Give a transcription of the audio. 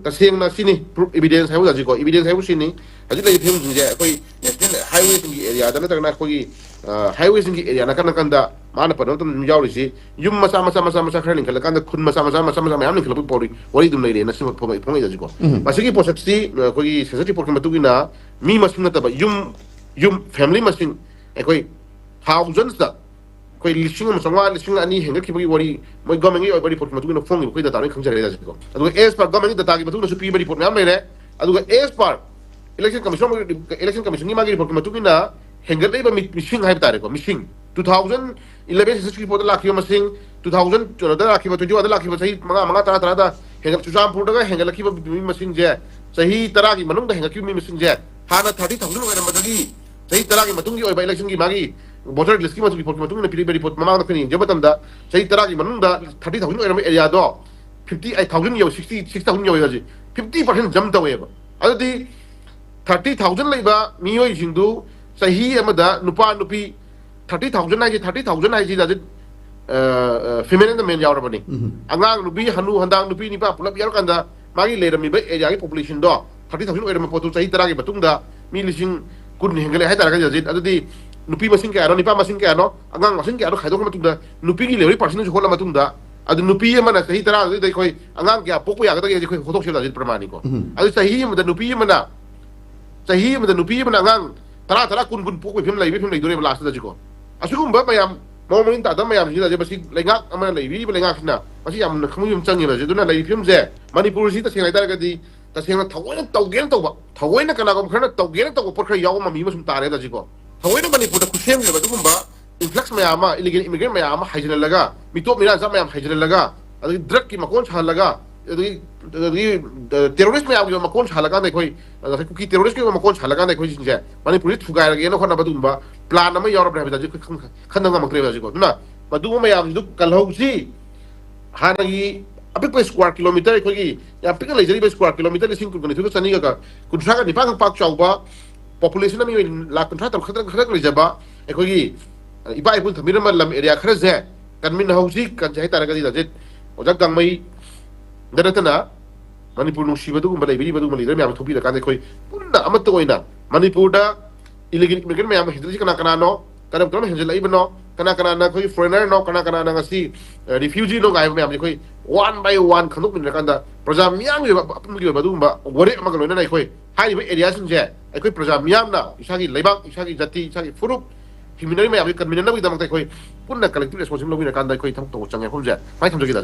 taseng na sini proof evidence hai uji ko evidence hai usini aji lai phim je koi national highway singi area da na tagna koi highway singi area na kan da mana padon tum jaw ri yum masa khar ning khala kan da khun masa mayam ning khala pori wari dum lai re na sim phomai aji ko masigi posak si koi society por matugina mi masing na taba yum family masing koi thousands da koi listing masangwa listing ani henga kibagi wari moi government gi bari report matugina phone koi data ni khangjare da ko adu as per government data gi matugina su pi bari report nam mai re adu as per election commission ni magi report matugina henga dai ba missing hai tare ko missing 2011 census report la khiyo masing 2000 da la khiyo 21 da la khiyo sahi manga tara da henga chujam pur da henga la khiyo missing je sahi tara gi manung da henga khiyo missing je hana 30000 wa madagi sahi tara gi matung gi oi ba election gi magi voter list ki ma report ma tungna pili report mama na kini jabatam da sai tara ki manung da 30000 area do 58000 yo 60000 yo yaji 50% jam da weba adi 30000 laiba miyoi jindu sahi amada nupa nupi 30000 ai ji da feminine da men yawra bani angang nubi hanu handang nupi ni pa pulap yar kanda magi lerami ba area ki population do 30000 area ma potu sahi tara ki batungda mi lising kun hengale hai tara ka jajit adi nupi masing kaya no nipa masing kaya no angang masing kaya no khaidok matungda nupi gi lewi percentage hola matungda adu nupi mana sahi tara dai koi angang kya pokku ya ga dai koi hotok shela jit pramani ko adu sahi mana nupi mana angang tara kun pokku phim lai dure last da jiko asugum ba mayam mo min ta da mayam ji da je basi lengak ama lai wi lengak na basi yam khmu yum changi la je duna lai phim je manipur si ta sing lai tara ga di ta sing na thawai tawgen tawba thawai na kana ko khana tawgen tawba por khra yaw ma mi masum tare da jiko Hawai Manipur da kusem le badu kumba influx mayama illegal immigrant mayama hajral laga mitop miran sa mayam hajral laga adi drug ki makon chha laga adi terrorist mayam ki makon chha laga nei koi adi ki terrorist ki makon chha laga nei koi jinja Manipur thugai laga no khona badu kumba plan ama yorab ra bada ji khanda ngam kre bada ji ko na badu mayam du kalhau si hanagi apik pa square kilometer koi ki apik lai jari pa square kilometer lising kun ni thu sani ga kun sa ga ni pa pak chauba population na mi la kuntra tam khadrak le jaba ekoi iba ipun thamira lam area khara je kan min hausi kan jai tara ga di jet ojak gang mai daratana manipur nu shiba du balai biri badu mali da mi am thopi da kan ekoi punna amat oina manipur da illegal immigrant me am hidri kana no kana kana hejel ai bano kana na koi foreigner no kana na ngasi refugee no gai me am koi one by one khanuk min kan da praja miang yo apum gi badu ba wore ma galo na koi hai ba area sin je ai praja miyam na isagi leibang isagi jati isagi furup himinari me abi kan minana bi damang tai koi punna collective responsibility lo bi kan da koi tham to change hom je mai tham jogi da